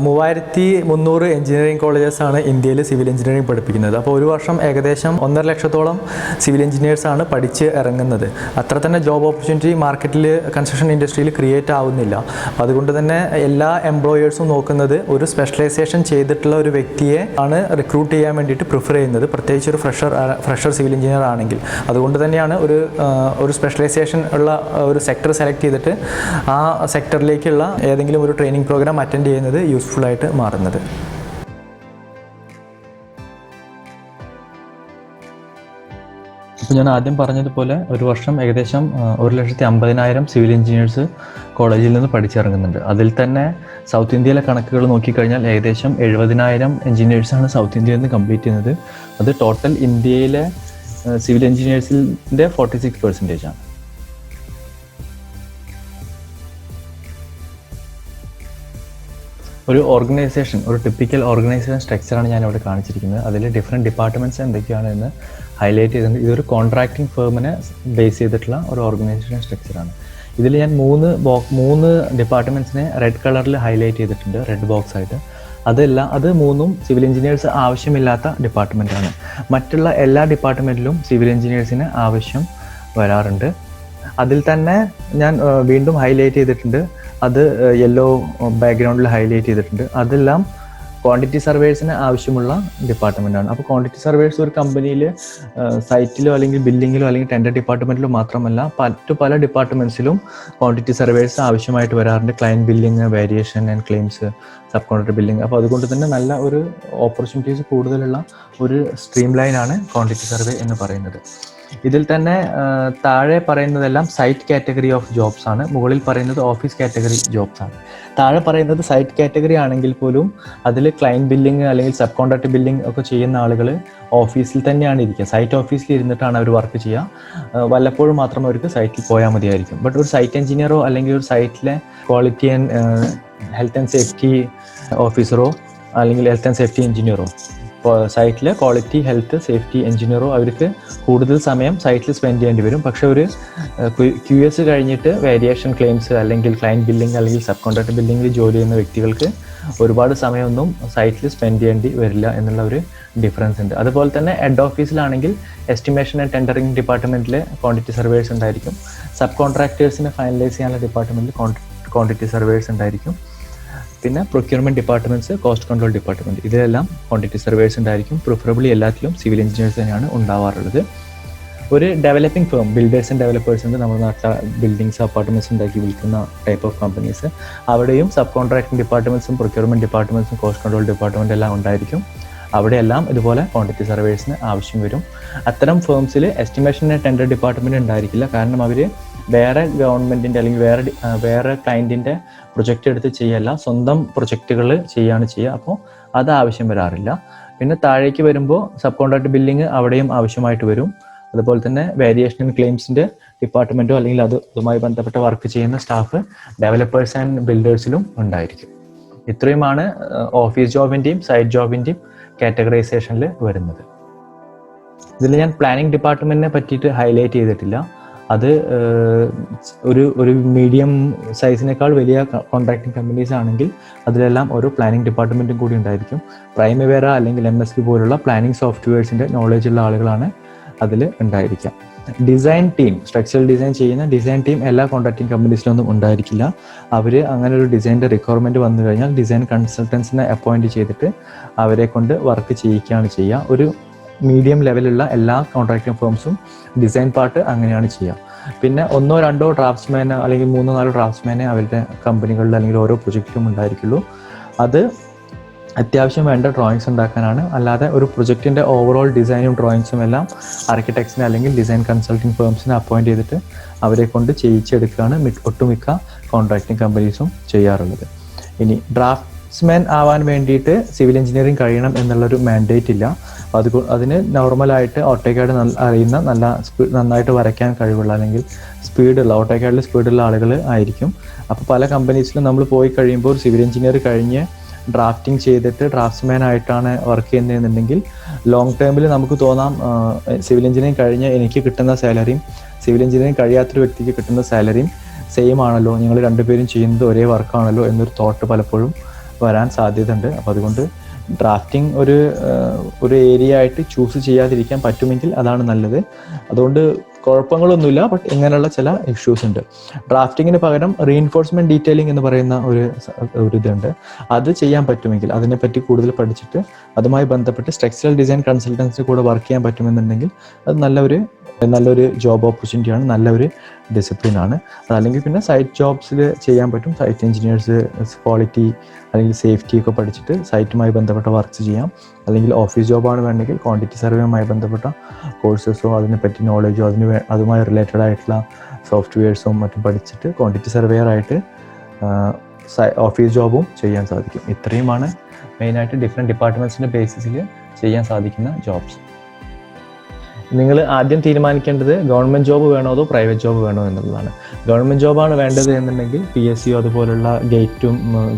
3300 engineering കോളേജസാണ് ഇന്ത്യയിൽ civil engineering പഠിപ്പിക്കുന്നത്. അപ്പോൾ ഒരു വർഷം ഏകദേശം 1.5 ലക്ഷത്തോളം സിവിൽ എഞ്ചിനീയേഴ്സാണ് പഠിച്ച് ഇറങ്ങുന്നത്. അത്ര തന്നെ ജോബ് ഓപ്പർച്യൂണിറ്റി മാർക്കറ്റിൽ കൺസ്ട്രക്ഷൻ ഇൻഡസ്ട്രിയിൽ ക്രിയേറ്റ് ആവുന്നില്ല. അതുകൊണ്ട് തന്നെ എല്ലാ എംപ്ലോയേഴ്സും നോക്കുന്നത് ഒരു സ്പെഷ്യലൈസേഷൻ ചെയ്തിട്ടുള്ള ഒരു വ്യക്തിയെ ആണ് റിക്രൂട്ട് ചെയ്യാൻ വേണ്ടിയിട്ട് പ്രിഫർ ചെയ്യുന്നത്, പ്രത്യേകിച്ച് ഒരു ഫ്രഷർ സിവിൽ എഞ്ചിനീയർ ആണെങ്കിൽ. അതുകൊണ്ട് തന്നെയാണ് ഒരു സ്പെഷ്യലൈസേഷൻ ഉള്ള ഒരു സെക്ടർ സെലക്ട് ചെയ്തിട്ട് ആ സെക്ടറിലേക്കുള്ള ഏതെങ്കിലും ഒരു ട്രെയിനിങ് പ്രോഗ്രാം അറ്റൻഡ് ചെയ്യുന്നത് യൂസ്ഫുൾ ആയിട്ട് മാറുന്നത്. ഇപ്പോൾ ഞാൻ ആദ്യം പറഞ്ഞതുപോലെ ഒരു വർഷം ഏകദേശം 1,50,000 സിവിൽ എഞ്ചിനീയേഴ്സ് കോളേജിൽ നിന്ന് പഠിച്ചിറങ്ങുന്നുണ്ട്. അതിൽ തന്നെ സൗത്ത് ഇന്ത്യയിലെ കണക്കുകൾ നോക്കിക്കഴിഞ്ഞാൽ ഏകദേശം 70,000 എഞ്ചിനീയേഴ്സാണ് സൗത്ത് ഇന്ത്യയിൽ നിന്ന് കംപ്ലീറ്റ് ചെയ്യുന്നത്. അത് ടോട്ടൽ ഇന്ത്യയിലെ സിവിൽ എഞ്ചിനീയേഴ്സിൻ്റെ 46% ആണ്. ഒരു ടിപ്പിക്കൽ ഓർഗനൈസേഷൻ സ്ട്രക്ചറാണ് ഞാൻ ഇവിടെ കാണിച്ചിരിക്കുന്നത്. അതിൽ ഡിഫറെൻറ്റ് ഡിപ്പാർട്ട്മെൻറ്റ്സ് എന്തൊക്കെയാണ് എന്ന് ഹൈലൈറ്റ് ചെയ്തിട്ടുണ്ട്. ഇതൊരു കോൺട്രാക്റ്റിംഗ് ഫേമിനെ ബേസ് ചെയ്തിട്ടുള്ള ഒരു ഓർഗനൈസേഷൻ സ്ട്രക്ചറാണ്. ഇതിൽ ഞാൻ മൂന്ന് ഡിപ്പാർട്ട്മെൻറ്റ്സിനെ റെഡ് കളറിൽ ഹൈലൈറ്റ് ചെയ്തിട്ടുണ്ട്, റെഡ് ബോക്സ് ആയിട്ട്. അത് മൂന്നും സിവിൽ എഞ്ചിനീയേഴ്സ് ആവശ്യമില്ലാത്ത ഡിപ്പാർട്ട്മെൻറ്റാണ്. മറ്റുള്ള എല്ലാ ഡിപ്പാർട്ട്മെൻറ്റിലും സിവിൽ എഞ്ചിനീയേഴ്സിന് ആവശ്യം വരാറുണ്ട്. അതിൽ തന്നെ ഞാൻ വീണ്ടും ഹൈലൈറ്റ് ചെയ്തിട്ടുണ്ട്, അത് യെല്ലോ ബാക്ക്ഗ്രൗണ്ടിൽ ഹൈലൈറ്റ് ചെയ്തിട്ടുണ്ട്. അതെല്ലാം ക്വാണ്ടിറ്റി സർവേഴ്സിന് ആവശ്യമുള്ള ഡിപ്പാർട്ട്മെൻറ്റാണ്. അപ്പോൾ ക്വാണ്ടിറ്റി സർവേഴ്സ് ഒരു കമ്പനിയിൽ സൈറ്റിലോ അല്ലെങ്കിൽ ബില്ലിങ്ങിലോ അല്ലെങ്കിൽ ടെൻഡർ ഡിപ്പാർട്ട്മെൻറ്റിലോ മാത്രമല്ല പല ഡിപ്പാർട്ട്മെൻറ്റ്സിലും ക്വാണ്ടിറ്റി സർവേഴ്സ് ആവശ്യമായിട്ട് വരാറുണ്ട്. Client billing, variation and claims, sub contractor billing. അപ്പോൾ അതുകൊണ്ട് തന്നെ നല്ല ഒരു ഓപ്പർച്യൂണിറ്റീസ് കൂടുതലുള്ള ഒരു സ്ട്രീം ലൈനാണ് ക്വാണ്ടിറ്റി സർവേ എന്ന് പറയുന്നത്. ഇതിൽ തന്നെ താഴെ പറയുന്നതെല്ലാം സൈറ്റ് കാറ്റഗറി ഓഫ് ജോബ്സ് ആണ്, മുകളിൽ പറയുന്നത് ഓഫീസ് കാറ്റഗറി ജോബ്സ് ആണ്. താഴെ പറയുന്നത് സൈറ്റ് കാറ്റഗറി ആണെങ്കിൽ പോലും അതിൽ ക്ലയൻറ്റ് ബില്ലിങ് അല്ലെങ്കിൽ സബ് കോൺട്രാക്ട് ബില്ലിങ് ഒക്കെ ചെയ്യുന്ന ആളുകൾ ഓഫീസിൽ തന്നെയാണ് ഇരിക്കുക. സൈറ്റ് ഓഫീസിൽ ഇരുന്നിട്ടാണ് അവർ വർക്ക് ചെയ്യുക. വല്ലപ്പോഴും മാത്രം അവർക്ക് സൈറ്റിൽ പോയാൽ മതിയായിരിക്കും. ബട്ട് ഒരു സൈറ്റ് എഞ്ചിനീയറോ അല്ലെങ്കിൽ ഒരു സൈറ്റിലെ quality and health and safety ഓഫീസറോ അല്ലെങ്കിൽ ഹെൽത്ത് ആൻഡ് സേഫ്റ്റി എഞ്ചിനീയറോ, സൈറ്റിലെ ക്വാളിറ്റി ഹെൽത്ത് സേഫ്റ്റി എഞ്ചിനീയറോ അവർക്ക് കൂടുതൽ സമയം സൈറ്റിൽ സ്പെൻഡ് ചെയ്യേണ്ടി വരും. പക്ഷേ ഒരു QS കഴിഞ്ഞിട്ട് വേരിയേഷൻ ക്ലെയിംസ് അല്ലെങ്കിൽ ക്ലയൻറ്റ് ബില്ലിംഗ് അല്ലെങ്കിൽ സബ് കോൺട്രാക്ട് ബില്ലിങ്ങിൽ ജോലി ചെയ്യുന്ന വ്യക്തികൾക്ക് ഒരുപാട് സമയമൊന്നും സൈറ്റിൽ സ്പെൻഡ് ചെയ്യേണ്ടി വരില്ല എന്നുള്ള ഒരു ഡിഫറൻസ് ഉണ്ട്. അതുപോലെ തന്നെ ഹെഡ് ഓഫീസിലാണെങ്കിൽ എസ്റ്റിമേഷൻ ആൻഡ് ടെൻഡറിങ് ഡിപ്പാർട്ട്മെൻറ്റിൽ ക്വാണ്ടിറ്റി സർവേഴ്സ് ഉണ്ടായിരിക്കും. സബ് കോൺട്രാക്ടേഴ്സിനെ ഫൈനലൈസ് ചെയ്യാനുള്ള ഡിപ്പാർട്ട്മെൻറ്റിൽ ക്വാണ്ടിറ്റി സർവേഴ്സ് ഉണ്ടായിരിക്കും. പിന്നെ procurement departments, cost control department, ഇതിലെല്ലാം ക്വാണ്ടിറ്റി സർവേഴ്സ് ഉണ്ടായിരിക്കും. പ്രിഫറബിളി എല്ലാത്തിലും സിവിൽ എഞ്ചിനീയേഴ്സ് തന്നെയാണ് ഉണ്ടാവാറുള്ളത്. ഒരു developing firm, builders and developers ഉണ്ട് നമ്മുടെ നാട്ടിലെ ബിൽഡിങ്സ്, അപ്പാർട്ട്മെൻറ്റ്സ് ഉണ്ടാക്കി വിൽക്കുന്ന ടൈപ്പ് ഓഫ് കമ്പനീസ്. അവിടെയും സബ് കോൺട്രാക്ടിംഗ് ഡിപ്പാർട്ട്മെൻറ്റ്സും പ്രൊക്യൂർമെൻറ്റ് ഡിപ്പാർട്ട്മെൻറ്റ്സും കോസ്റ്റ് കൺട്രോൾ ഡിപ്പാർട്ട്മെൻറ്റ് എല്ലാം ഉണ്ടായിരിക്കും. അവിടെയെല്ലാം ഇതുപോലെ ക്വാണ്ടിറ്റി സർവേഴ്സിന് ആവശ്യം വരും. അത്തരം ഫേംസിൽ എസ്റ്റിമേഷൻ ആൻഡ് ടെൻഡർ ഡിപ്പാർട്ട്മെൻറ്റ് ഉണ്ടായിരിക്കില്ല. കാരണം അവർ വേറെ ഗവൺമെൻറ്റിൻ്റെ അല്ലെങ്കിൽ വേറെ ക്ലയൻറ്റിൻ്റെ പ്രൊജക്റ്റ് എടുത്ത് ചെയ്യല്ല, സ്വന്തം പ്രൊജക്റ്റുകൾ ചെയ്യാണ് ചെയ്യുക. അപ്പോൾ അത് ആവശ്യം വരാറില്ല. പിന്നെ താഴേക്ക് വരുമ്പോൾ സബ് കോൺട്രാക്ട് ബില്ലിങ് അവിടെയും ആവശ്യമായിട്ട് വരും. അതുപോലെ തന്നെ വേരിയേഷൻ ആൻഡ് ക്ലെയിംസിൻ്റെ ഡിപ്പാർട്ട്മെൻറ്റോ അല്ലെങ്കിൽ അതുമായി ബന്ധപ്പെട്ട വർക്ക് ചെയ്യുന്ന സ്റ്റാഫ് ഡെവലപ്പേഴ്സ് ആൻഡ് ബിൽഡേഴ്സിലും ഉണ്ടായിരിക്കും. ഇത്രയുമാണ് ഓഫീസ് ജോബിൻ്റെയും സൈറ്റ് ജോബിൻ്റെയും കാറ്റഗറൈസേഷനിൽ വരുന്നത്. ഇതിൽ ഞാൻ പ്ലാനിംഗ് ഡിപ്പാർട്ട്മെൻറ്റിനെ പറ്റിയിട്ട് ഹൈലൈറ്റ് ചെയ്തിട്ടില്ല. അത് ഒരു മീഡിയം സൈസിനേക്കാൾ വലിയ കോൺട്രാക്ടിങ് കമ്പനീസ് ആണെങ്കിൽ അതിലെല്ലാം ഒരു പ്ലാനിംഗ് ഡിപ്പാർട്ട്മെൻറ്റും കൂടി ഉണ്ടായിരിക്കും. പ്രൈമവേര അല്ലെങ്കിൽ MSP പോലുള്ള പ്ലാനിംഗ് സോഫ്റ്റ്വെയർസിൻ്റെ നോളേജുള്ള ആളുകളാണ് അതിൽ ഉണ്ടായിരിക്കുക. ഡിസൈൻ ടീം, സ്ട്രക്ചറൽ ഡിസൈൻ ചെയ്യുന്ന ഡിസൈൻ ടീം എല്ലാ കോൺട്രാക്ടിങ് കമ്പനീസിലൊന്നും ഉണ്ടായിരിക്കില്ല. അവർ അങ്ങനെ ഒരു ഡിസൈൻ്റെ റിക്വയർമെൻറ്റ് വന്നു കഴിഞ്ഞാൽ ഡിസൈൻ കൺസൾട്ടൻസിനെ അപ്പോയിൻറ്റ് ചെയ്തിട്ട് അവരെ കൊണ്ട് വർക്ക് ചെയ്യിക്കുകയാണ് ചെയ്യുക. ഒരു മീഡിയം ലെവലുള്ള എല്ലാ കോൺട്രാക്ടിങ് ഫേംസും ഡിസൈൻ പാർട്ട് അങ്ങനെയാണ് ചെയ്യുക. പിന്നെ 1-2 ഡ്രാഫ്റ്റ്സ്മാനെ അല്ലെങ്കിൽ 3-4 ഡ്രാഫ്റ്റ്സ്മാനെ അവരുടെ കമ്പനികളിൽ അല്ലെങ്കിൽ ഓരോ പ്രൊജക്റ്റിലും ഉണ്ടായിരിക്കുള്ളൂ. അത് അത്യാവശ്യം വേണ്ട ഡ്രോയിങ്സ് ഉണ്ടാക്കാനാണ്. അല്ലാതെ ഒരു പ്രൊജക്റ്റിൻ്റെ ഓവറോൾ ഡിസൈനും ഡ്രോയിങ്സും എല്ലാം ആർക്കിടെക്ട്സിനെ അല്ലെങ്കിൽ ഡിസൈൻ കൺസൾട്ടിങ് ഫേംസിനെ അപ്പോയിൻറ്റ് ചെയ്തിട്ട് അവരെ കൊണ്ട് ചെയ്യിച്ചെടുക്കുകയാണ് ഒട്ടുമിക്ക കോൺട്രാക്ടിങ് കമ്പനീസും ചെയ്യാറുള്ളത്. ഇനി ഡ്രാഫ്റ്റ്സ്മാൻ ആവാൻ വേണ്ടിയിട്ട് സിവിൽ എഞ്ചിനീയറിംഗ് കഴിയണം എന്നുള്ളൊരു മാൻഡേറ്റ് ഇല്ല. അതിന് നോർമലായിട്ട് ഓട്ടോകാഡ് അറിയുന്ന നന്നായിട്ട് വരയ്ക്കാൻ കഴിവുള്ള അല്ലെങ്കിൽ ഓട്ടോകാഡിൽ സ്പീഡുള്ള ആളുകൾ ആയിരിക്കും. അപ്പോൾ പല കമ്പനീസിലും നമ്മൾ പോയി കഴിയുമ്പോൾ ഒരു സിവിൽ എഞ്ചിനീയർ കഴിഞ്ഞ് ഡ്രാഫ്റ്റിംഗ് ചെയ്തിട്ട് ഡ്രാഫ്റ്റ്സ്മാൻ ആയിട്ടാണ് വർക്ക് ചെയ്യുന്നതെന്നുണ്ടെങ്കിൽ ലോങ് ടേമിൽ നമുക്ക് തോന്നാം സിവിൽ എഞ്ചിനീയറിംഗ് കഴിഞ്ഞ് എനിക്ക് കിട്ടുന്ന സാലറിയും സിവിൽ എഞ്ചിനീയറിംഗ് കഴിയാത്തൊരു വ്യക്തിക്ക് കിട്ടുന്ന സാലറിയും സെയിം ആണല്ലോ, നിങ്ങൾ രണ്ടുപേരും ചെയ്യുന്നത് ഒരേ വർക്കാണല്ലോ എന്നൊരു തോട്ട് പലപ്പോഴും വരാൻ സാധ്യതയുണ്ട്. അപ്പോൾ അതുകൊണ്ട് ഡ്രാഫ്റ്റിംഗ് ഒരു ഏരിയ ആയിട്ട് ചൂസ് ചെയ്യാതിരിക്കാൻ പറ്റുമെങ്കിൽ അതാണ് നല്ലത്. അതുകൊണ്ട് കുഴപ്പങ്ങളൊന്നുമില്ല, ബട്ട് ഇങ്ങനെയുള്ള ചില ഇഷ്യൂസ് ഉണ്ട്. ഡ്രാഫ്റ്റിങ്ങിന് പകരം റീഇൻഫോഴ്സ്മെന്റ് ഡീറ്റെയിലിംഗ് എന്ന് പറയുന്ന ഒരു ഇതുണ്ട്. അത് ചെയ്യാൻ പറ്റുമെങ്കിൽ, അതിനെപ്പറ്റി കൂടുതൽ പഠിച്ചിട്ട് അതുമായി ബന്ധപ്പെട്ട് സ്ട്രക്ചറൽ ഡിസൈൻ കൺസൾട്ടൻസി കൂടെ വർക്ക് ചെയ്യാൻ പറ്റുമെന്നുണ്ടെങ്കിൽ അത് നല്ലൊരു ജോബ് ഓപ്പർച്യൂണിറ്റിയാണ്, നല്ലൊരു ഡിസിപ്ലിനാണ്. അതല്ലെങ്കിൽ പിന്നെ സൈറ്റ് ജോബ്സിൽ ചെയ്യാൻ പറ്റും. സൈറ്റ് എഞ്ചിനീയേഴ്സ് ക്വാളിറ്റി അല്ലെങ്കിൽ സേഫ്റ്റി ഒക്കെ പഠിച്ചിട്ട് സൈറ്റുമായി ബന്ധപ്പെട്ട വർക്ക്സ് ചെയ്യാം. അല്ലെങ്കിൽ ഓഫീസ് ജോബാണ് വേണമെങ്കിൽ ക്വാണ്ടിറ്റി സർവേയുമായി ബന്ധപ്പെട്ട കോഴ്സസോ അതിനെപ്പറ്റി നോളജോ അതുമായി റിലേറ്റഡ് ആയിട്ടുള്ള സോഫ്റ്റ്വെയർസും മറ്റും പഠിച്ചിട്ട് ക്വാണ്ടിറ്റി സർവേയറായിട്ട് ഓഫീസ് ജോബും ചെയ്യാൻ സാധിക്കും. ഇത്രയുമാണ് മെയിനായിട്ട് ഡിഫറെൻറ്റ് ഡിപ്പാർട്ട്മെൻറ്റ്സിൻ്റെ ബേസിസിൽ ചെയ്യാൻ സാധിക്കുന്ന ജോബ്സ്. നിങ്ങൾ ആദ്യം തീരുമാനിക്കേണ്ടത് ഗവൺമെൻറ് ജോബ് വേണോ അതോ പ്രൈവറ്റ് ജോബ് വേണോ എന്നുള്ളതാണ്. ഗവൺമെൻറ് ജോബാണ് വേണ്ടത് എന്നുണ്ടെങ്കിൽ PSC അതുപോലുള്ള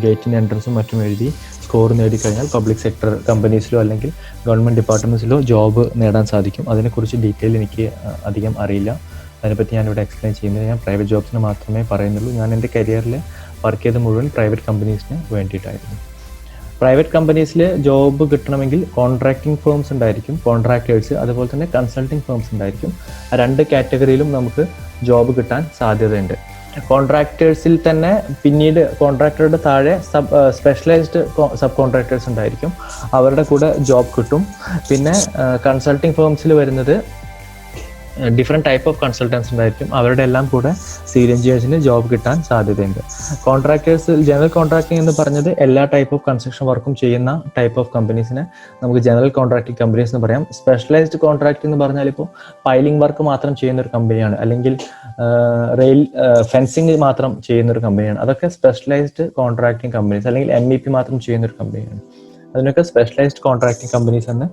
ഗേറ്റിൻ്റെ എൻട്രൻസും മറ്റും എഴുതി സ്കോർ നേടിക്കഴിഞ്ഞാൽ പബ്ലിക് സെക്ടർ കമ്പനീസിലോ അല്ലെങ്കിൽ ഗവൺമെൻറ് ഡിപ്പാർട്ട്മെൻറ്റ്സിലോ ജോബ് നേടാൻ സാധിക്കും. അതിനെക്കുറിച്ച് ഡീറ്റെയിൽ എനിക്ക് അധികം അറിയില്ല, അതിനെപ്പറ്റി ഞാനിവിടെ എക്സ്പ്ലെയിൻ ചെയ്യുന്നത്. ഞാൻ പ്രൈവറ്റ് ജോബ്സിന് മാത്രമേ പറയുന്നുള്ളൂ. ഞാൻ എൻ്റെ കരിയറിൽ വർക്ക് ചെയ്ത് മുഴുവൻ പ്രൈവറ്റ് കമ്പനീസിന് വേണ്ടിയിട്ടായിരുന്നു. പ്രൈവറ്റ് കമ്പനീസിൽ ജോബ് കിട്ടണമെങ്കിൽ കോൺട്രാക്റ്റിംഗ് ഫേംസ് ഉണ്ടായിരിക്കും, കോൺട്രാക്ടേഴ്സ്, അതുപോലെ തന്നെ കൺസൾട്ടിംഗ് ഫേംസ് ഉണ്ടായിരിക്കും. ആ 2 കാറ്റഗറിയിലും നമുക്ക് ജോബ് കിട്ടാൻ സാധ്യതയുണ്ട്. കോൺട്രാക്ടേഴ്സിൽ തന്നെ പിന്നീട് കോൺട്രാക്ടറുടെ താഴെ സ്പെഷ്യലൈസ്ഡ് സബ് കോൺട്രാക്ടേഴ്സ് ഉണ്ടായിരിക്കും, അവരുടെ കൂടെ ജോബ് കിട്ടും. പിന്നെ കൺസൾട്ടിംഗ് ഫേംസിൽ വരുന്നത് ഡിഫറെൻറ്റ് ടൈപ്പ് ഓഫ് കൺസൾട്ടൻസ് ഉണ്ടായിരിക്കും, അവരുടെ എല്ലാം കൂടെ സിവിൽ എഞ്ചിനീയേഴ്സിന് ജോബ് കിട്ടാൻ സാധ്യതയുണ്ട്. കോൺട്രാക്ടേഴ്സ്, ജനറൽ കോൺട്രാക്ടിംഗ് എന്ന് പറഞ്ഞത് എല്ലാ ടൈപ്പ് ഓഫ് കൺസ്ട്രക്ഷൻ വർക്കും ചെയ്യുന്ന ടൈപ്പ് ഓഫ് കമ്പനീസിനെ നമുക്ക് ജനറൽ കോൺട്രാക്ടിംഗ് കമ്പനീസ് എന്ന് പറയാം. സ്പെഷ്യലൈസ്ഡ് കോൺട്രാക്ട് എന്ന് പറഞ്ഞാൽ ഇപ്പോൾ പൈലിംഗ് വർക്ക് മാത്രം ചെയ്യുന്ന ഒരു കമ്പനിയാണ്, അല്ലെങ്കിൽ റെയിൽ ഫെൻസിങ് മാത്രം ചെയ്യുന്ന ഒരു കമ്പനിയാണ്. അതൊക്കെ സ്പെഷ്യലൈസ്ഡ് കോൺട്രാക്ടിംഗ് കമ്പനീസ്, അല്ലെങ്കിൽ MEP മാത്രം ചെയ്യുന്ന ഒരു കമ്പനിയാണ്. അതിനൊക്കെ സ്പെഷ്യലൈസ്ഡ് കോൺട്രാക്ടിംഗ് കമ്പനീസ് എന്ന്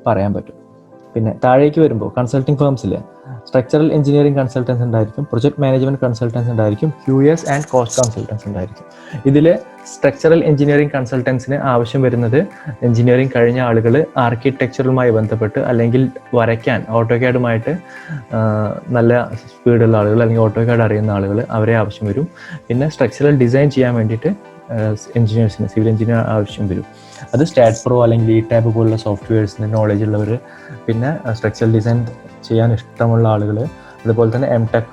പറയാൻ പറ്റും. പിന്നെ താഴേക്ക് വരുമ്പോൾ കൺസൾട്ടിംഗ് ഫേംസിൽ സ്ട്രക്ചറൽ എഞ്ചിനീയറിംഗ് കൺസൾട്ടൻസ് ഉണ്ടായിരിക്കും, പ്രൊജക്ട് മാനേജ്മെന്റ് കൺസൾട്ടൻസ് ഉണ്ടായിരിക്കും, QS ആൻഡ് കോസ്റ്റ് കൺസൾട്ടൻസ് ഉണ്ടായിരിക്കും. ഇതിൽ സ്ട്രക്ചറൽ എഞ്ചിനീയറിംഗ് കൺസൾട്ടൻസിന് ആവശ്യം വരുന്നത് എഞ്ചിനീയറിംഗ് കഴിഞ്ഞ ആളുകൾ ആർക്കിടെക്ചറുമായി ബന്ധപ്പെട്ട് അല്ലെങ്കിൽ വരയ്ക്കാൻ ഓട്ടോകാഡുമായിട്ട് നല്ല സ്പീഡുള്ള ആളുകൾ അല്ലെങ്കിൽ ഓട്ടോകാഡ് അറിയുന്ന ആളുകൾ, അവരെ ആവശ്യം വരും. പിന്നെ സ്ട്രക്ചറൽ ഡിസൈൻ ചെയ്യാൻ വേണ്ടിയിട്ട് എഞ്ചിനീയേഴ്സിന്, സിവിൽ എഞ്ചിനീയർ ആവശ്യം വരും. അത് സ്റ്റാറ്റ് പ്രോ അല്ലെങ്കിൽ ETAB പോലുള്ള സോഫ്റ്റ്വെയർസിന് നോളജ് ഉള്ളവർ, പിന്നെ സ്ട്രക്ചറൽ ഡിസൈൻ ചെയ്യാൻ ഇഷ്ടമുള്ള ആളുകൾ, അതുപോലെ തന്നെ MTech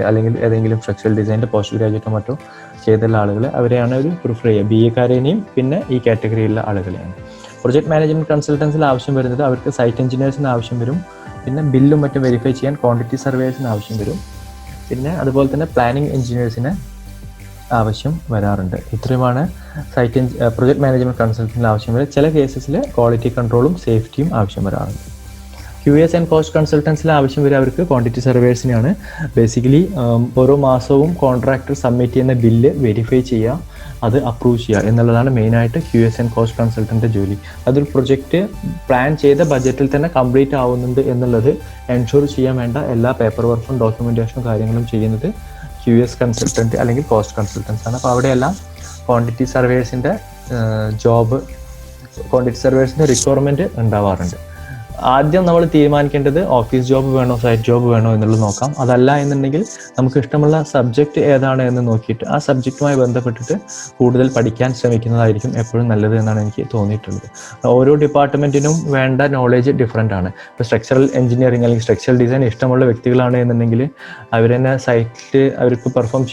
അല്ലെങ്കിൽ ഏതെങ്കിലും സ്ട്രക്ചറൽ ഡിസൈൻ്റെ പോസ്റ്റ് ഗ്രാജുവേറ്റോ മറ്റോ ചെയ്തുള്ള ആളുകൾ, അവരെയാണ് ഒരു പ്രിഫർ ചെയ്യുക. BA-കാരേനെയും പിന്നെ ഈ കാറ്റഗറിയിലുള്ള ആളുകളെയാണ്. പ്രൊജക്ട് മാനേജ്മെന്റ് കൺസൾട്ടൻസിൽ ആവശ്യം വരുന്നത് അവർക്ക് സൈറ്റ് എഞ്ചിനീയേഴ്സിന് ആവശ്യം വരും, പിന്നെ ബില്ലും മറ്റും വെരിഫൈ ചെയ്യാൻ ക്വാണ്ടിറ്റി സർവേയേഴ്സിന് ആവശ്യം വരും, പിന്നെ അതുപോലെ തന്നെ പ്ലാനിങ് എഞ്ചിനീയേഴ്സിന് ആവശ്യം വരാറുണ്ട്. ഇത്രയുമാണ് പ്രൊജക്ട് മാനേജ്മെന്റ് കൺസൾട്ടൻസിന് ആവശ്യം വരും. ചില കേസസിൽ ക്വാളിറ്റി കൺട്രോളും സേഫ്റ്റിയും ആവശ്യം വരാറുണ്ട്. QS ആൻഡ് കോസ്റ്റ് കൺസൾട്ടൻസിൽ ആവശ്യം വരും അവർക്ക് ക്വാണ്ടിറ്റി സർവേഴ്സിനെയാണ്. ബേസിക്കലി ഓരോ മാസവും കോൺട്രാക്ടർ സബ്മിറ്റ് ചെയ്യുന്ന ബില്ല് വെരിഫൈ ചെയ്യുക, അത് അപ്രൂവ് ചെയ്യുക എന്നുള്ളതാണ് മെയിനായിട്ട് QS ആൻഡ് കോസ്റ്റ് കൺസൾട്ടൻ്റെ ജോലി. അതൊരു പ്രൊജക്റ്റ് പ്ലാൻ ചെയ്ത ബഡ്ജറ്റിൽ തന്നെ കംപ്ലീറ്റ് ആവുന്നുണ്ട് എന്നുള്ളത് എൻഷുർ ചെയ്യാൻ വേണ്ട എല്ലാ പേപ്പർ വർക്കും ഡോക്യുമെൻറ്റേഷനും കാര്യങ്ങളും ചെയ്യുന്നത് QS കൺസൾട്ടൻറ്റ് അല്ലെങ്കിൽ കോസ്റ്റ് കൺസൾട്ടൻസ് ആണ്. അപ്പോൾ അവിടെയെല്ലാം ക്വാണ്ടിറ്റി സർവേഴ്സിൻ്റെ റിക്വയർമെൻറ്റ് ഉണ്ടാവാറുണ്ട്. ആദ്യം നമ്മൾ തീരുമാനിക്കേണ്ടത് ഓഫീസ് ജോബ് വേണോ സൈറ്റ് ജോബ് വേണോ എന്നുള്ളത് നോക്കാം. അതല്ല എന്നുണ്ടെങ്കിൽ നമുക്ക് ഇഷ്ടമുള്ള സബ്ജക്റ്റ് ഏതാണ് എന്ന് നോക്കിയിട്ട് ആ സബ്ജക്റ്റുമായി ബന്ധപ്പെട്ടിട്ട് കൂടുതൽ പഠിക്കാൻ ശ്രമിക്കുന്നതായിരിക്കും എപ്പോഴും നല്ലത് എന്നാണ് എനിക്ക് തോന്നിയിട്ടുള്ളത്. ഓരോ ഡിപ്പാർട്ട്മെൻറ്റിനും വേണ്ട നോളേജ് ഡിഫറെൻ്റ് ആണ്. ഇപ്പോൾ സ്ട്രക്ചറൽ എഞ്ചിനീയറിംഗ് അല്ലെങ്കിൽ സ്ട്രക്ചറൽ ഡിസൈൻ ഇഷ്ടമുള്ള വ്യക്തികളാണ് എന്നുണ്ടെങ്കിൽ അവർ തന്നെ സൈറ്റിൽ അവർക്ക് പെർഫോം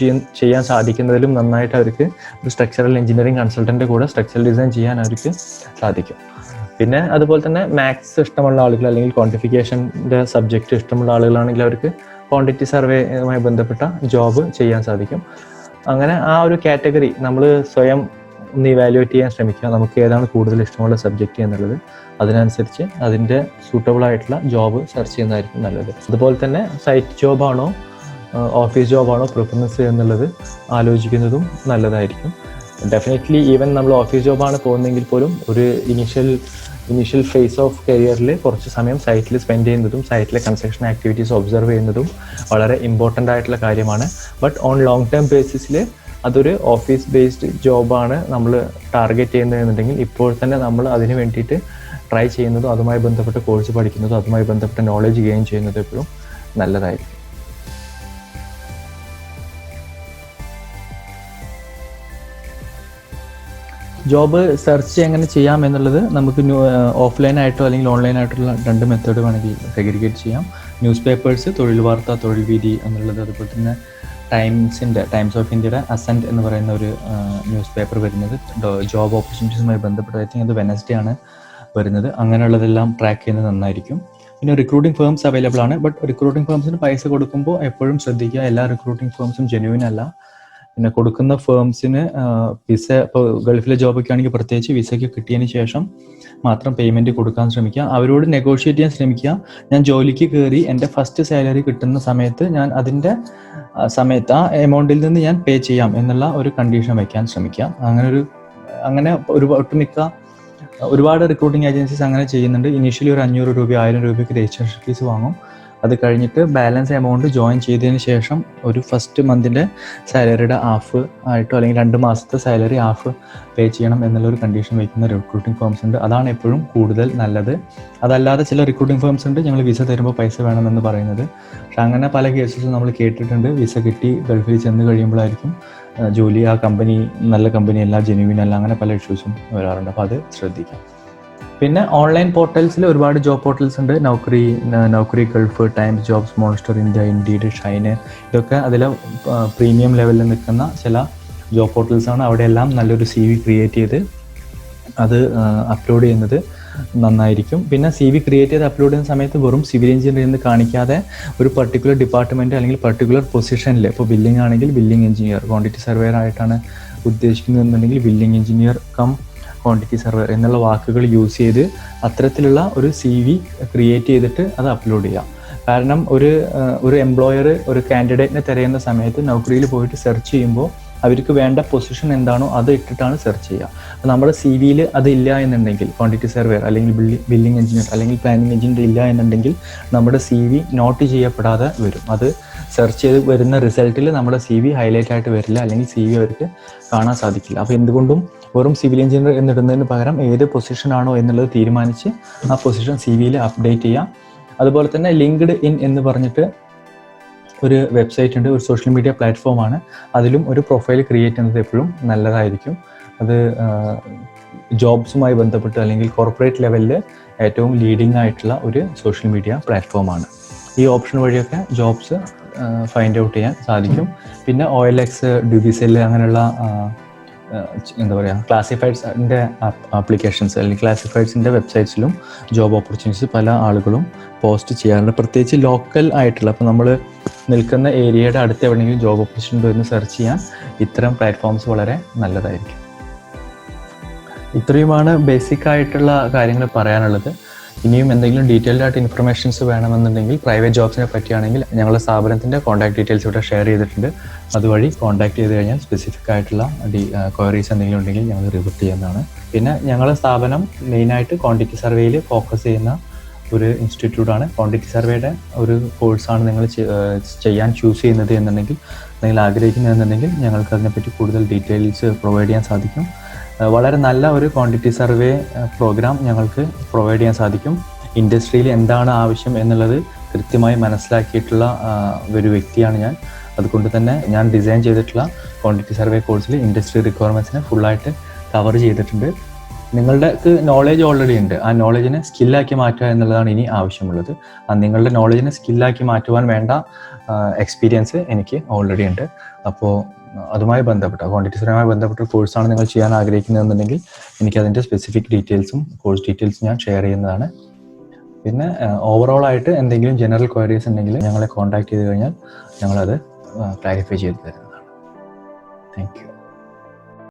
ചെയ്യാൻ സാധിക്കുന്നതിലും നന്നായിട്ട് അവർക്ക് ഒരു സ്ട്രക്ചറൽ എഞ്ചിനീയറിംഗ് കൺസൾട്ടൻ്റെ കൂടെ സ്ട്രക്ചറൽ ഡിസൈൻ ചെയ്യാൻ അവർക്ക് സാധിക്കും. പിന്നെ അതുപോലെ തന്നെ മാത്സ് ഇഷ്ടമുള്ള ആളുകൾ അല്ലെങ്കിൽ ക്വാണ്ടിഫിക്കേഷൻ്റെ സബ്ജക്റ്റ് ഇഷ്ടമുള്ള ആളുകളാണെങ്കിൽ അവർക്ക് ക്വാണ്ടിറ്റി സർവേയുമായി ബന്ധപ്പെട്ട ജോബ് ചെയ്യാൻ സാധിക്കും. അങ്ങനെ ആ ഒരു കാറ്റഗറി നമ്മൾ സ്വയം ഒന്ന് ഇവാലുവേറ്റ് ചെയ്യാൻ ശ്രമിക്കുക, നമുക്ക് ഏതാണ് കൂടുതൽ ഇഷ്ടമുള്ള സബ്ജക്റ്റ് എന്നുള്ളത്. അതിനനുസരിച്ച് അതിൻ്റെ സൂട്ടബിൾ ആയിട്ടുള്ള ജോബ് സെർച്ച് ചെയ്യുന്നതായിരിക്കും നല്ലത്. അതുപോലെ തന്നെ സൈറ്റ് ജോബാണോ ഓഫീസ് ജോബാണോ പ്രിഫറൻസ് എന്നുള്ളത് ആലോചിക്കുന്നതും നല്ലതായിരിക്കും. ഡെഫിനറ്റ്ലി ഈവൻ നമ്മൾ ഓഫീസ് ജോബാണ് പോകുന്നതെങ്കിൽ പോലും ഒരു ഇനീഷ്യൽ ഫേസ് ഓഫ് കരിയറിൽ കുറച്ച് സമയം സൈറ്റിൽ സ്പെൻഡ് ചെയ്യുന്നതും സൈറ്റിലെ കൺസ്ട്രക്ഷൻ ആക്ടിവിറ്റീസ് ഒബ്സർവ് ചെയ്യുന്നതും വളരെ ഇമ്പോർട്ടൻ്റ് ആയിട്ടുള്ള കാര്യമാണ്. ബട്ട് ഓൺ ലോങ് ടേം ബേസിസിൽ അതൊരു ഓഫീസ് ബേസ്ഡ് ജോബാണ് നമ്മൾ ടാർഗറ്റ് ചെയ്യുന്നതെന്നുണ്ടെങ്കിൽ ഇപ്പോൾ തന്നെ നമ്മൾ അതിന് വേണ്ടിയിട്ട് ട്രൈ ചെയ്യുന്നതും അതുമായി ബന്ധപ്പെട്ട കോഴ്സ് പഠിക്കുന്നതും അതുമായി ബന്ധപ്പെട്ട നോളജ് ഗെയിൻ ചെയ്യുന്നതും എപ്പോഴും നല്ലതായിരിക്കും. ജോബ് സെർച്ച് എങ്ങനെ ചെയ്യാം എന്നുള്ളത് നമുക്ക് ഓഫ്ലൈനായിട്ടോ അല്ലെങ്കിൽ ഓൺലൈനായിട്ടുള്ള 2 മെത്തേഡ് വേണമെങ്കിൽ സെഗ്രിഗേറ്റ് ചെയ്യാം. ന്യൂസ് പേപ്പേഴ്സ്, തൊഴിൽ വാർത്ത, തൊഴിൽ വീതി എന്നുള്ളത്, അതുപോലെ തന്നെ ടൈംസ് ഓഫ് ഇന്ത്യയുടെ അസെൻറ്റ് എന്ന് പറയുന്ന ഒരു ന്യൂസ് പേപ്പർ വരുന്നത് ജോബ് ഓപ്പർച്യൂണിറ്റീസുമായി ബന്ധപ്പെട്ട്. ഐ തിങ്ക് അത് വെനസ്ഡേ ആണ് വരുന്നത്. അങ്ങനെയുള്ളതെല്ലാം ട്രാക്ക് ചെയ്യുന്നത് നന്നായിരിക്കും. പിന്നെ റിക്രൂട്ടിംഗ് ഫേംസ് അവൈലബിൾ ആണ്. ബട്ട് റിക്രൂട്ടിംഗ് ഫേംസിന് പൈസ കൊടുക്കുമ്പോൾ എപ്പോഴും ശ്രദ്ധിക്കുക, എല്ലാ റിക്രൂട്ടിംഗ് ഫേംസും ജെന്യൂൻ അല്ല. പിന്നെ കൊടുക്കുന്ന ഫേംസിന് വിസ, ഇപ്പോൾ ഗൾഫിലെ ജോബൊക്കെ ആണെങ്കിൽ പ്രത്യേകിച്ച് വിസയ്ക്ക് കിട്ടിയതിന് ശേഷം മാത്രം പേയ്മെൻറ്റ് കൊടുക്കാൻ ശ്രമിക്കുക. അവരോട് നെഗോഷിയേറ്റ് ചെയ്യാൻ ശ്രമിക്കുക. ഞാൻ ജോലിക്ക് കയറി എൻ്റെ ഫസ്റ്റ് സാലറി കിട്ടുന്ന സമയത്ത് ഞാൻ അതിൻ്റെ സമയത്ത് ആ എമൗണ്ടിൽ നിന്ന് ഞാൻ പേ ചെയ്യാം എന്നുള്ള ഒരു കണ്ടീഷൻ വയ്ക്കാൻ ശ്രമിക്കുക. അങ്ങനെ ഒരുപാട് റിക്രൂട്ടിംഗ് ഏജൻസീസ് അങ്ങനെ ചെയ്യുന്നുണ്ട്. ഇനീഷ്യലി ഒരു 500 രൂപ 1000 രൂപയ്ക്ക് രജിസ്ട്രേഷൻ ഫീസ് വാങ്ങും. അത് കഴിഞ്ഞിട്ട് ബാലൻസ് എമൗണ്ട് ജോയിൻ ചെയ്തതിന് ശേഷം ഒരു ഫസ്റ്റ് മന്തിൻ്റെ സാലറിയുടെ ഹാഫ് ആയിട്ടോ അല്ലെങ്കിൽ 2 മാസത്തെ സാലറി ഹാഫ് പേ ചെയ്യണം എന്നുള്ളൊരു കണ്ടീഷൻ വയ്ക്കുന്ന റിക്രൂട്ടിംഗ് ഫേംസ് ഉണ്ട്. അതാണ് എപ്പോഴും കൂടുതൽ നല്ലത്. അതല്ലാതെ ചില റിക്രൂട്ടിംഗ് ഫേംസ് ഉണ്ട് ഞങ്ങൾ വിസ തരുമ്പോൾ പൈസ വേണമെന്ന് പറയുന്നത്. പക്ഷെ അങ്ങനെ പല കേസസും നമ്മൾ കേട്ടിട്ടുണ്ട്. വിസ കിട്ടി ഗൾഫിൽ ചെന്ന് കഴിയുമ്പോഴായിരിക്കും ജോലി ആ കമ്പനി നല്ല കമ്പനി അല്ല, ജെന്യൂൻ അല്ല, അങ്ങനെ പല ഇഷ്യൂസും വരാറുണ്ട്. അപ്പോൾ അത് ശ്രദ്ധിക്കാം. പിന്നെ ഓൺലൈൻ പോർട്ടൽസിൽ ഒരുപാട് ജോബ് പോർട്ടൽസ് ഉണ്ട്. Naukri Gulf, Times Jobs, Monster India, Indeed, Shine, ഇതൊക്കെ അതിൽ പ്രീമിയം ലെവലിൽ നിൽക്കുന്ന ചില ജോബ് പോർട്ടൽസാണ്. അവിടെയെല്ലാം നല്ലൊരു CV ക്രിയേറ്റ് ചെയ്ത് അത് അപ്ലോഡ് ചെയ്യുന്നത് നന്നായിരിക്കും. പിന്നെ CV ക്രിയേറ്റ് ചെയ്ത് അപ്ലോഡ് ചെയ്യുന്ന സമയത്ത് വെറും സിവിൽ എഞ്ചിനീയർ എന്ന് കാണിക്കാതെ ഒരു പർട്ടിക്കുലർ ഡിപ്പാർട്ട്മെൻറ്റ് അല്ലെങ്കിൽ പർട്ടിക്കുലർ പൊസിഷനിൽ, ഇപ്പോൾ ബില്ലിംഗ് ആണെങ്കിൽ ബില്ലിംഗ് എഞ്ചിനീയർ, ക്വാണ്ടിറ്റി സർവേയർ ആയിട്ടാണ് ഉദ്ദേശിക്കുന്നതെന്നുണ്ടെങ്കിൽ ബില്ലിംഗ് എഞ്ചിനീയർ ക്വാണ്ടിറ്റി സർവർ എന്നുള്ള വാക്കുകൾ യൂസ് ചെയ്ത് അത്തരത്തിലുള്ള ഒരു CV ക്രിയേറ്റ് ചെയ്തിട്ട് അത് അപ്ലോഡ് ചെയ്യാം. കാരണം ഒരു എംപ്ലോയർ ഒരു കാൻഡിഡേറ്റിനെ തിരയുന്ന സമയത്ത് നൗക്കറിയിൽ പോയിട്ട് സെർച്ച് ചെയ്യുമ്പോൾ അവർക്ക് വേണ്ട പൊസിഷൻ എന്താണോ അത് ഇട്ടിട്ടാണ് സെർച്ച് ചെയ്യുക. അപ്പോൾ നമ്മുടെ CVയിൽ അതില്ല എന്നുണ്ടെങ്കിൽ, ക്വാണ്ടിറ്റി സർവേയർ അല്ലെങ്കിൽ ബില്ലിംഗ് എഞ്ചിനീയർ അല്ലെങ്കിൽ പ്ലാനിംഗ് എഞ്ചിനീയർ ഇല്ല എന്നുണ്ടെങ്കിൽ നമ്മുടെ CV നോട്ട് ചെയ്യപ്പെടാതെ വരും. അത് സെർച്ച് ചെയ്ത് വരുന്ന റിസൾട്ടിൽ നമ്മുടെ CV ഹൈലൈറ്റ് ആയിട്ട് വരില്ല, അല്ലെങ്കിൽ CV അവർക്ക് കാണാൻ സാധിക്കില്ല. അപ്പോൾ എന്തുകൊണ്ടും വെറും സിവിൽ എഞ്ചിനീയർ എന്നിടുന്നതിന് പകരം ഏത് പൊസിഷനാണോ എന്നുള്ളത് തീരുമാനിച്ച് ആ പൊസിഷൻ CVയിൽ അപ്ഡേറ്റ് ചെയ്യാം. അതുപോലെ തന്നെ ലിങ്ക്ഡ് ഇൻ എന്ന് പറഞ്ഞിട്ട് ഒരു വെബ്സൈറ്റ് ഉണ്ട്, ഒരു സോഷ്യൽ മീഡിയ പ്ലാറ്റ്ഫോമാണ്. അതിലും ഒരു പ്രൊഫൈൽ ക്രിയേറ്റ് ചെയ്യുന്നത് എപ്പോഴും നല്ലതായിരിക്കും. അത് ജോബ്സുമായി ബന്ധപ്പെട്ട് അല്ലെങ്കിൽ കോർപ്പറേറ്റ് ലെവലിൽ ഏറ്റവും ലീഡിംഗ് ആയിട്ടുള്ള ഒരു സോഷ്യൽ മീഡിയ പ്ലാറ്റ്ഫോമാണ്. ഈ ഓപ്ഷൻ വഴിയൊക്കെ ജോബ്സ് ഫൈൻഡ് ഔട്ട് ചെയ്യാൻ സാധിക്കും. പിന്നെ OLX, ഡ്യൂബിസെൽ അങ്ങനെയുള്ള ക്ലാസിഫൈഡ്സിൻ്റെ ആപ്ലിക്കേഷൻസ് അല്ലെങ്കിൽ ക്ലാസിഫൈഡ്സിൻ്റെ വെബ്സൈറ്റ്സിലും ജോബ് ഓപ്പർച്യൂണിറ്റീസ് പല ആളുകളും പോസ്റ്റ് ചെയ്യാറുണ്ട്. പ്രത്യേകിച്ച് ലോക്കൽ ആയിട്ടുള്ള, അപ്പോൾ നമ്മൾ നിൽക്കുന്ന ഏരിയയുടെ അടുത്ത് എവിടെയെങ്കിലും ജോബ് ഓപ്പർച്യൂണിറ്റി എന്ന് സെർച്ച് ചെയ്യാൻ ഇത്തരം പ്ലാറ്റ്ഫോംസ് വളരെ നല്ലതായിരിക്കും. ഇത്രയുമാണ് ബേസിക് ആയിട്ടുള്ള കാര്യങ്ങൾ പറയാനുള്ളത്. ഇനിയും എന്തെങ്കിലും ഡീറ്റെയിൽഡ് ആയിട്ട് ഇൻഫർമേഷൻസ് വേണമെന്നുണ്ടെങ്കിൽ പ്രൈവറ്റ് ജോബ്സിനെ പറ്റിയാണെങ്കിൽ ഞങ്ങളുടെ സ്ഥാപനത്തിൻ്റെ കോൺടാക്ട് ഡീറ്റെയിൽസ് ഇവിടെ ഷെയർ ചെയ്തിട്ടുണ്ട്. അതുവഴി കോൺടാക്ട് ചെയ്ത് കഴിഞ്ഞാൽ സ്പെസിഫിക് ആയിട്ടുള്ള ക്വയറീസ് എന്തെങ്കിലും ഉണ്ടെങ്കിൽ ഞങ്ങൾ റിപ്പോർട്ട് ചെയ്യുന്നതാണ്. പിന്നെ ഞങ്ങളുടെ സ്ഥാപനം മെയിനായിട്ട് ക്വാണ്ടിറ്റി സർവേയിൽ ഫോക്കസ് ചെയ്യുന്ന ഒരു ഇൻസ്റ്റിറ്റ്യൂട്ടാണ്. ക്വാണ്ടിറ്റി സർവേയുടെ ഒരു കോഴ്സാണ് നിങ്ങൾ ചെയ്യാൻ ചൂസ് ചെയ്യുന്നത് എന്നുണ്ടെങ്കിൽ, നിങ്ങൾ ആഗ്രഹിക്കുന്നതെന്നുണ്ടെങ്കിൽ ഞങ്ങൾക്ക് അതിനെപ്പറ്റി കൂടുതൽ ഡീറ്റെയിൽസ് പ്രൊവൈഡ് ചെയ്യാൻ സാധിക്കും. വളരെ നല്ല ഒരു ക്വാണ്ടിറ്റി സർവേ പ്രോഗ്രാം ഞങ്ങൾക്ക് പ്രൊവൈഡ് ചെയ്യാൻ സാധിക്കും. ഇൻഡസ്ട്രിയിൽ എന്താണ് ആവശ്യം എന്നുള്ളത് കൃത്യമായി മനസ്സിലാക്കിയിട്ടുള്ള ഒരു വ്യക്തിയാണ് ഞാൻ. അതുകൊണ്ട് തന്നെ ഞാൻ ഡിസൈൻ ചെയ്തിട്ടുള്ള ക്വാണ്ടിറ്റി സർവേ കോഴ്സിൽ ഇൻഡസ്ട്രി റിക്വയർമെൻറ്റ്സിനെ ഫുള്ളായിട്ട് കവർ ചെയ്തിട്ടുണ്ട്. നിങ്ങളുടെ നോളേജ് ഓൾറെഡി ഉണ്ട്, ആ നോളേജിനെ സ്കില്ലാക്കി മാറ്റുക എന്നുള്ളതാണ് ഇനി ആവശ്യമുള്ളത്. നിങ്ങളുടെ നോളേജിനെ സ്കില്ലാക്കി മാറ്റുവാൻ വേണ്ട എക്സ്പീരിയൻസ് എനിക്ക് ഓൾറെഡി ഉണ്ട്. അപ്പോൾ അതുമായി ബന്ധപ്പെട്ട ക്വാണ്ടിറ്റി സർവേയുമായി ബന്ധപ്പെട്ട കോഴ്സാണ് നിങ്ങൾ ചെയ്യാൻ ആഗ്രഹിക്കുന്നതെന്നുണ്ടെങ്കിൽ എനിക്കതിൻ്റെ സ്പെസിഫിക് ഡീറ്റെയിൽസും കോഴ്സ് ഡീറ്റെയിൽസും ഞാൻ ഷെയർ ചെയ്യുന്നതാണ്. പിന്നെ ഓവറോൾ ആയിട്ട് എന്തെങ്കിലും ജനറൽ ക്വയറീസ് ഉണ്ടെങ്കിൽ ഞങ്ങളെ കോൺടാക്ട് ചെയ്ത് കഴിഞ്ഞാൽ ഞങ്ങളത് ക്ലാരിഫൈ ചെയ്ത് തരുന്നതാണ്. Thank you.